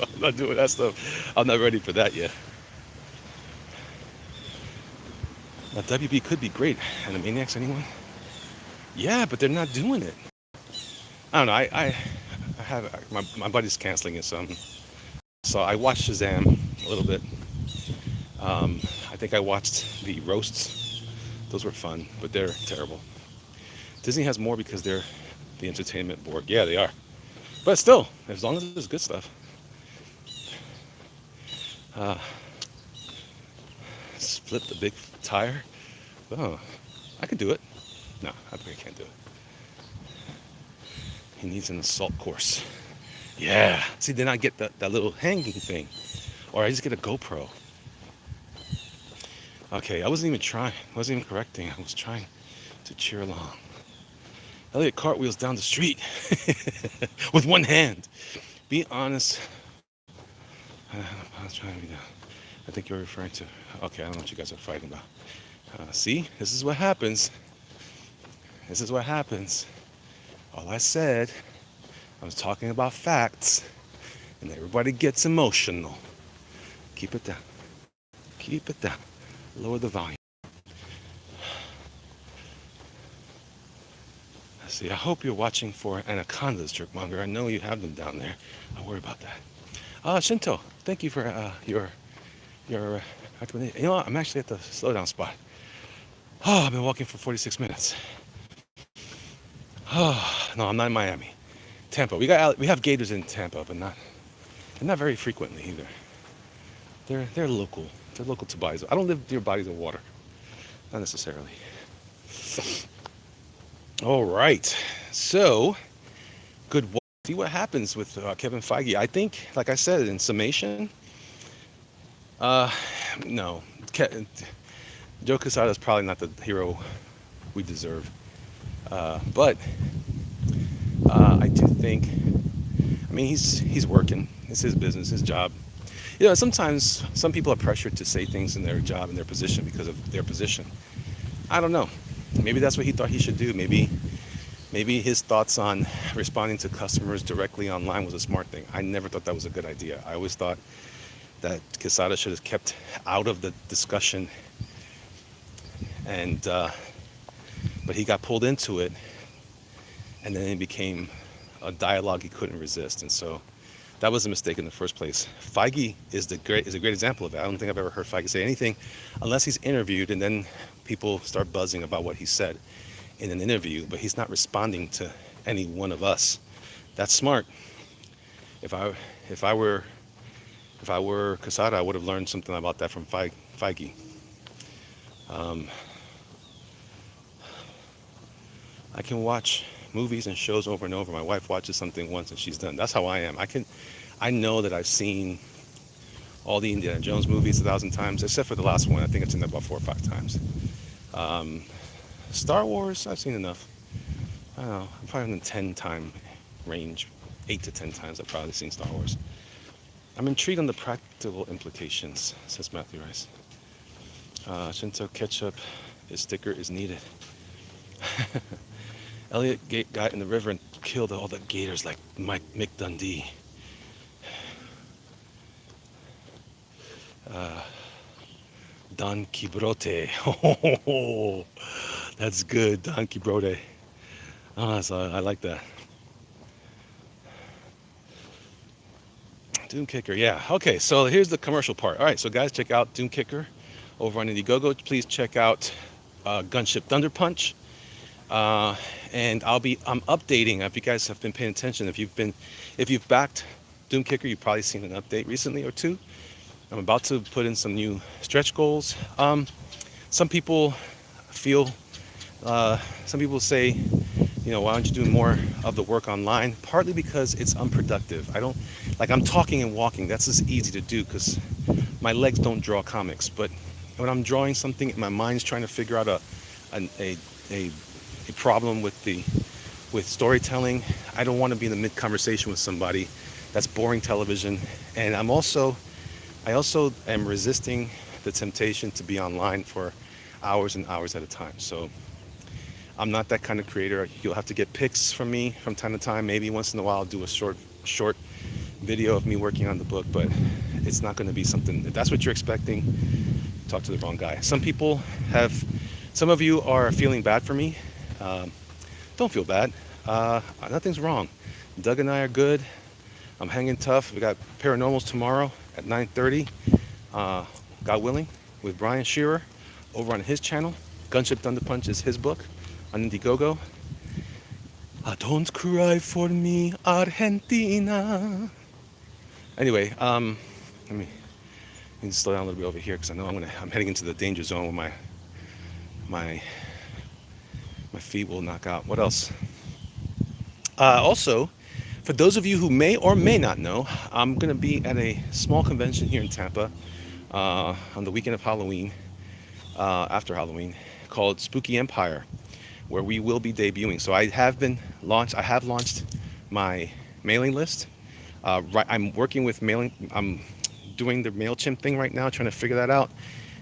I'm not doing that stuff. I'm not ready for that yet. Now, WB could be great. Animaniacs, anyone? Yeah, but they're not doing it. I don't know. I have my buddy's canceling it, so I watched Shazam a little bit. I think I watched the roasts. Those were fun, but they're terrible. Disney has more because they're the entertainment board. Yeah, they are. But still, as long as it's good stuff. Uh, Flip the big tire. Oh, I could do it. No, I probably can't do it. He needs an assault course. Yeah. See, then I get that little hanging thing. Or I just get a GoPro. Okay, I wasn't even trying. I wasn't even correcting. I was trying to cheer along. Elliot cartwheels down the street with one hand. Be honest. I was trying to be down. I think you're referring to. Okay, I don't know what you guys are fighting about. See, this is what happens. This is what happens. All I said, I was talking about facts, and everybody gets emotional. Keep it down. Keep it down. Lower the volume. See, I hope you're watching for anacondas, jerkmonger. I know you have them down there. Don't worry about that. Shinto, thank you for your recommendation. You know what? I'm actually at the slowdown spot. Oh, I've been walking for 46 minutes. Oh, no, I'm not in Miami. Tampa. We have gators in Tampa, but not very frequently either. They're local. They're local to bodies. I don't live near bodies of water. Not necessarily. All right. So, good. See what happens with Kevin Feige. I think, like I said, in summation, no. Joe Quesada is probably not the hero we deserve. But I do think, I mean, he's working. It's his business, his job. You know, sometimes some people are pressured to say things in their job and their position because of their position. I don't know. Maybe that's what he thought he should do. Maybe his thoughts on responding to customers directly online was a smart thing. I never thought that was a good idea. I always thought that Quesada should have kept out of the discussion, and but he got pulled into it, and then it became a dialogue he couldn't resist, and so that was a mistake in the first place. Feige is a great example of that. I don't think I've ever heard Feige say anything unless he's interviewed, and then people start buzzing about what he said in an interview, but he's not responding to any one of us. That's smart. If I were Quesada, I would have learned something about that from Feige. I can watch movies and shows over and over. My wife watches something once and she's done. That's how I am. I know that I've seen all the Indiana Jones movies 1,000 times, except for the last one. I think I've seen that about 4 or 5 times. Star Wars, I've seen enough. I don't know, I'm probably in the 10-time range. 8 to 10 times I've probably seen Star Wars. I'm intrigued on the practical implications, says Matthew Rice. Shinto ketchup, his sticker is needed. Elliot got in the river and killed all the gators like Mick Dundee. Don Quixote. Oh, that's good, Don Quixote. Oh, I like that. Doom Kicker, yeah. Okay, so here's the commercial part. All right, so guys, check out Doom Kicker over on Indiegogo. Please check out Gunship Thunder Punch. And I'm updating. If you guys have been paying attention, if you've backed Doom Kicker, you've probably seen an update recently or two. I'm about to put in some new stretch goals. Some people say, why don't you do more of the work online? Partly because it's unproductive. I'm talking and walking. That's just easy to do because my legs don't draw comics. But when I'm drawing something, my mind's trying to figure out a problem with storytelling. I don't want to be in the mid conversation with somebody. That's boring television. And I also am resisting the temptation to be online for hours and hours at a time. So I'm not that kind of creator. You'll have to get pics from me from time to time. Maybe once in a while I'll do a short video of me working on the book, but it's not going to be something. If that's what you're expecting, talk to the wrong guy. Some of you are feeling bad for me. Um, don't feel bad. Nothing's wrong. Doug and I are good. I'm hanging tough. We got Paranormals tomorrow at 9:30. Uh, God willing, with Brian Shearer over on his channel. Gunship Thunder Punch is his book on Indiegogo. Don't cry for me, Argentina. Anyway, let me slow down a little bit over here because I know I'm heading into the danger zone where my my feet will knock out. What else? Also, for those of you who may or may not know, I'm going to be at a small convention here in Tampa on the weekend of Halloween, after Halloween, called Spooky Empire, where we will be debuting. So I have launched my mailing list. I'm working with mailing. I'm doing the MailChimp thing right now, trying to figure that out,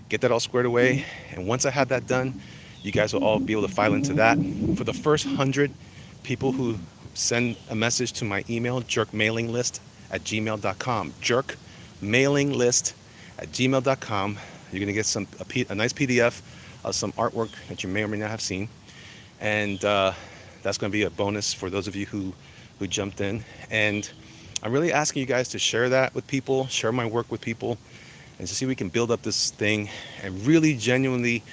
get that all squared away. And once I have that done, you guys will all be able to file into that. For the first 100 people who send a message to my email, jerkmailinglist@gmail.com, jerkmailinglist@gmail.com, you're going to get a nice PDF of some artwork that you may or may not have seen. And that's going to be a bonus for those of you who jumped in. And I'm really asking you guys to share that with people, share my work with people, and to see if we can build up this thing and really genuinely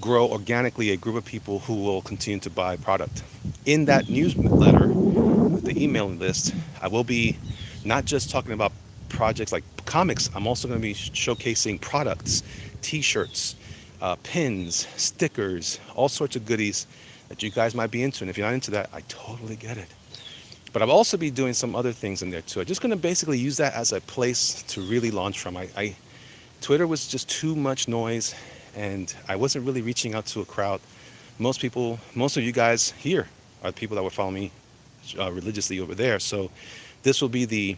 grow organically a group of people who will continue to buy product. In that newsletter, the emailing list, I will be not just talking about projects like comics. I'm also going to be showcasing products, t-shirts, pins, stickers, all sorts of goodies that you guys might be into. And if you're not into that, I totally get it. But I'll also be doing some other things in there too. I'm just going to basically use that as a place to really launch from. Twitter was just too much noise, and I wasn't really reaching out to a crowd. Most of you guys here are people that would follow me religiously over there. So this will be the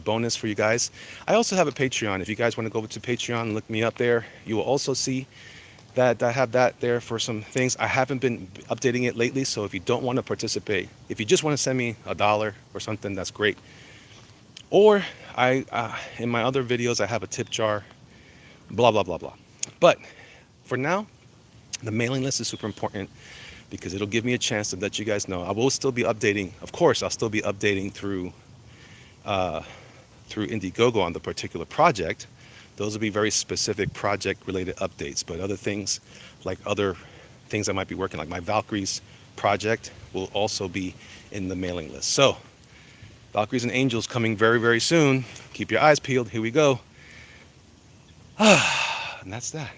bonus for you guys. I also have a Patreon. If you guys want to go over to Patreon and look me up there, you will also see that I have that there for some things. I haven't been updating it lately, so if you don't want to participate, if you just want to send me $1 or something, that's great. Or in my other videos, I have a tip jar, blah, blah, blah, blah. But for now, the mailing list is super important because it'll give me a chance to let you guys know. I will still be updating. Of course, I'll still be updating through Indiegogo on the particular project. Those will be very specific project-related updates. But other things, like other things I might be working, like my Valkyries project, will also be in the mailing list. So, Valkyries and Angels coming very, very soon. Keep your eyes peeled. Here we go. And that's that.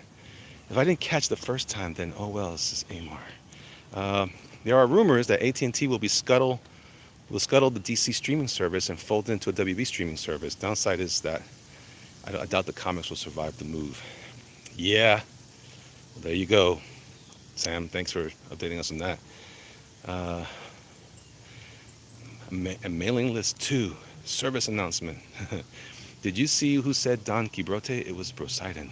If I didn't catch the first time, then oh well, this is Amar. There are rumors that AT&T will scuttle the DC streaming service and fold it into a WB streaming service. Downside is that I doubt the comics will survive the move. Yeah, well, there you go. Sam, thanks for updating us on that. A mailing list 2, service announcement. Did you see who said Don Quixote? It was Brosidon.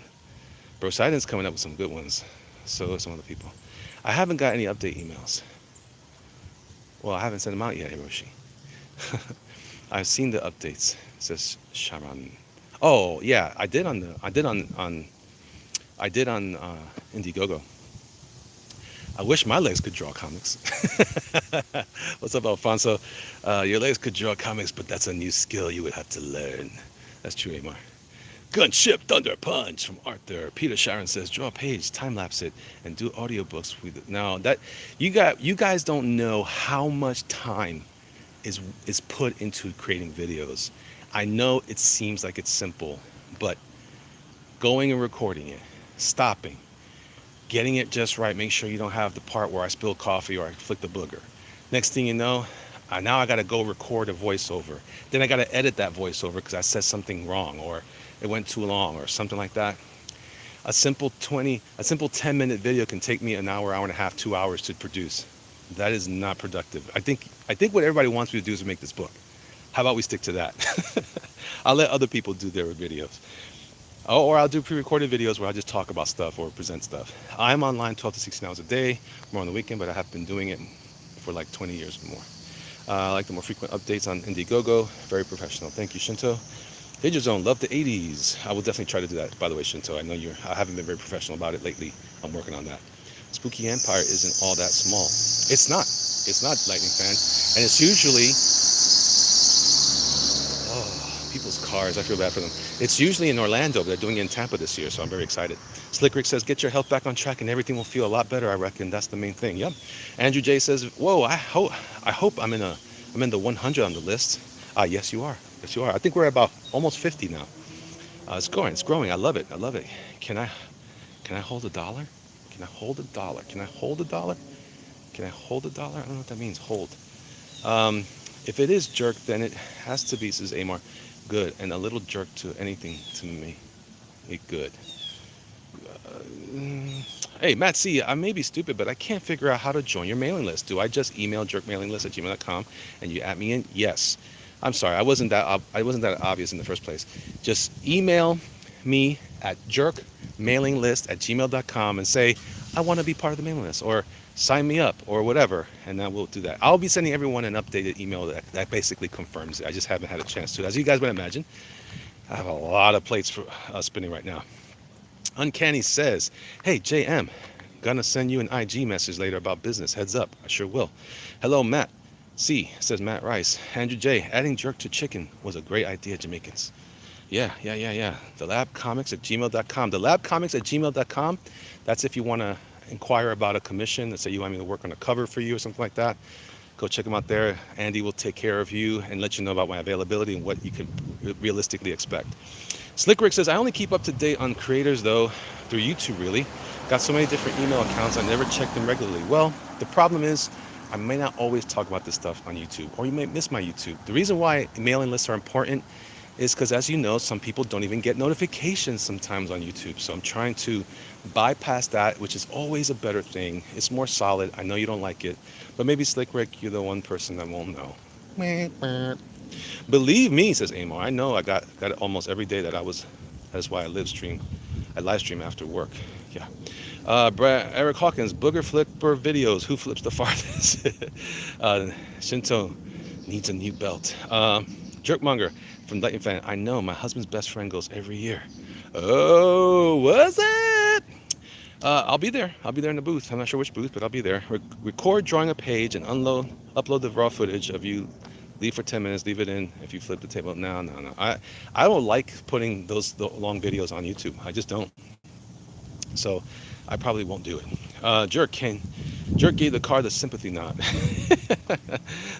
Brosidon's coming up with some good ones. So are some other people. I haven't got any update emails. Well, I haven't sent them out yet, Hiroshi. I've seen the updates, says Sharon. Oh yeah, I did on Indiegogo. I wish my legs could draw comics. What's up, Alfonso? Your legs could draw comics, but that's a new skill you would have to learn. That's true, Amar. Gunship Thunder Punch from Arthur. Peter Sharon says, draw a page, time lapse it, and do audiobooks with it. Now that you guys don't know how much time is put into creating videos. I know it seems like it's simple, but going and recording it, stopping, getting it just right, make sure you don't have the part where I spill coffee or I flick the booger. Next thing you know, now I got to go record a voiceover. Then I got to edit that voiceover because I said something wrong or it went too long or something like that. A simple 10-minute video can take me an hour, hour and a half, 2 hours to produce. That is not productive. I think what everybody wants me to do is make this book. How about we stick to that? I'll let other people do their videos. Oh, or I'll do pre-recorded videos where I just talk about stuff or present stuff. I'm online 12 to 16 hours a day, more on the weekend, but I have been doing it for like 20 years or more. I like the more frequent updates on Indiegogo. Very professional. Thank you, Shinto. Danger Zone, love the 80s. I will definitely try to do that, by the way, Shinto. I know I haven't been very professional about it lately. I'm working on that. Spooky Empire isn't all that small. It's not. It's not, Lightning Fan. And it's usually, oh, people's cars. I feel bad for them. It's usually in Orlando, but they're doing it in Tampa this year, so I'm very excited. Slick Rick says, get your health back on track and everything will feel a lot better, I reckon. That's the main thing. Yep. Andrew J says, whoa, I hope I'm in the 100 on the list. Yes, you are. Yes, you are. I think we're about almost 50 now. It's growing. It's growing. I love it. I love it. Can I can I hold a dollar? Can I hold a dollar? Can I hold a dollar? Can I hold a dollar? I don't know what that means. Hold. Um, if it is jerk, then it has to be, says Amar, good, and a little jerk to anything to me. Good. Hey, Matt C., I may be stupid, but I can't figure out how to join your mailing list. Do I just email jerkmailinglist@gmail.com and you add me in? Yes. I'm sorry, I wasn't that obvious in the first place. Just email me at jerkmailinglist@gmail.com and say, I want to be part of the mailing list, or sign me up, or whatever, and then we'll do that. I'll be sending everyone an updated email that basically confirms it. I just haven't had a chance to. As you guys would imagine, I have a lot of plates for spinning right now. Uncanny says, hey, JM, gonna send you an IG message later about business. Heads up, I sure will. Hello, Matt. C, says Matt Rice. Andrew J, adding jerk to chicken was a great idea, Jamaicans. Yeah. The labcomics@gmail.com. The labcomics@gmail.com. That's if you want to inquire about a commission. Let's say you want me to work on a cover for you or something like that. Go check them out there. Andy will take care of you and let you know about my availability and what you can realistically expect. Slick Rick says, I only keep up to date on creators, though, through YouTube, really. Got so many different email accounts, I never check them regularly. Well, the problem is, I may not always talk about this stuff on YouTube, or you may miss my YouTube. The reason why mailing lists are important is because, as you know, some people don't even get notifications sometimes on YouTube. So I'm trying to bypass that, which is always a better thing. It's more solid. I know you don't like it, but maybe Slick Rick, you're the one person that won't know. Believe me, says Amor. I know I got it almost every day that I was. That's why I live stream. I live stream after work. Yeah. Eric Hawkins, booger flipper videos. Who flips the farthest? Shinto needs a new belt. Jerkmonger from Lightning Fan. I know my husband's best friend goes every year. Oh, was it? I'll be there. I'll be there in the booth. I'm not sure which booth, but I'll be there. Record drawing a page and upload the raw footage of you. Leave for 10 minutes, leave it in. If you flip the table, no. I don't like putting those long videos on YouTube. I just don't. So I probably won't do it. Jerk gave the car the sympathy nod.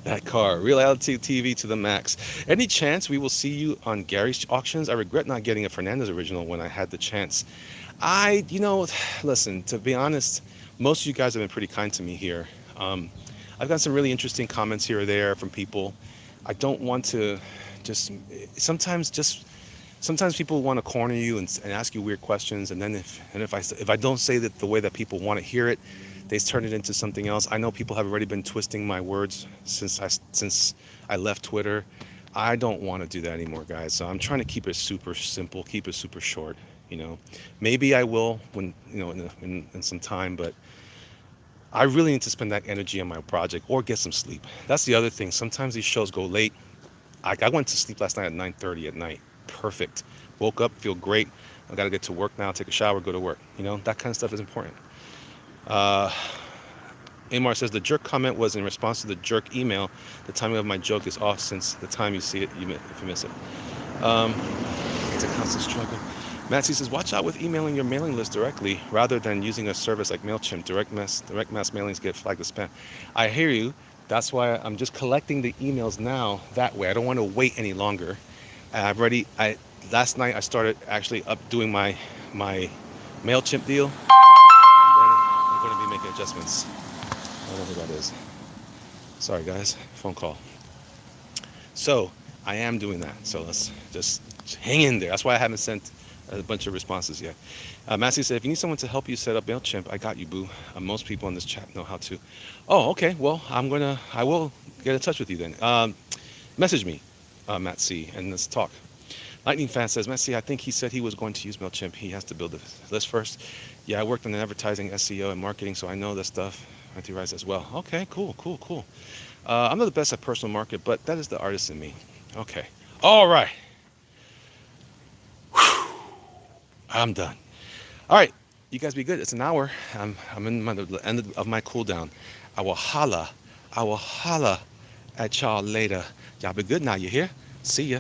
That car, reality TV to the max. Any chance we will see you on Gary's auctions? I regret not getting a Fernandez original when I had the chance. Listen, to be honest, most of you guys have been pretty kind to me here. I've got some really interesting comments here or there from people. I don't want to just, sometimes people want to corner you and ask you weird questions, and then if I don't say that the way that people want to hear it, they turn it into something else. I know people have already been twisting my words since I left Twitter. I don't want to do that anymore, guys. So I'm trying to keep it super simple, keep it super short. Maybe I will when in some time, but I really need to spend that energy on my project or get some sleep. That's the other thing. Sometimes these shows go late. I went to sleep last night at 9:30 at night. Perfect. Woke up, feel great. I got to get to work now, take a shower, go to work. That kind of stuff is important. Amar says the jerk comment was in response to the jerk email. The timing of my joke is off since the time you see it, if you miss it. It's a constant struggle. Matsy says, watch out with emailing your mailing list directly rather than using a service like MailChimp. Direct mass mailings get flagged as spam. I hear you. That's why I'm just collecting the emails now that way. I don't want to wait any longer. Last night I started actually up doing my MailChimp deal. And then I'm going to be making adjustments. I don't know who that is. Sorry, guys. Phone call. So I am doing that. So let's just hang in there. That's why I haven't sent a bunch of responses yet. Massey said, if you need someone to help you set up MailChimp, I got you, boo. Most people in this chat know how to. Oh, okay. Well, I will get in touch with you then. Message me, Matt C, and let's talk. Lightning Fan says, Messi, I think he said he was going to use MailChimp. He has to build the list first. Yeah, I worked on advertising, SEO, and marketing, so I know that stuff. Matthew Rice as well. Okay, cool, cool, cool. I'm not the best at personal market, but that is the artist in me. Okay. All right. Whew. I'm done. All right. You guys be good. It's an hour. I'm in the end of my cool down. I will holla. I will holla at y'all later. Y'all be good now. You hear? See ya.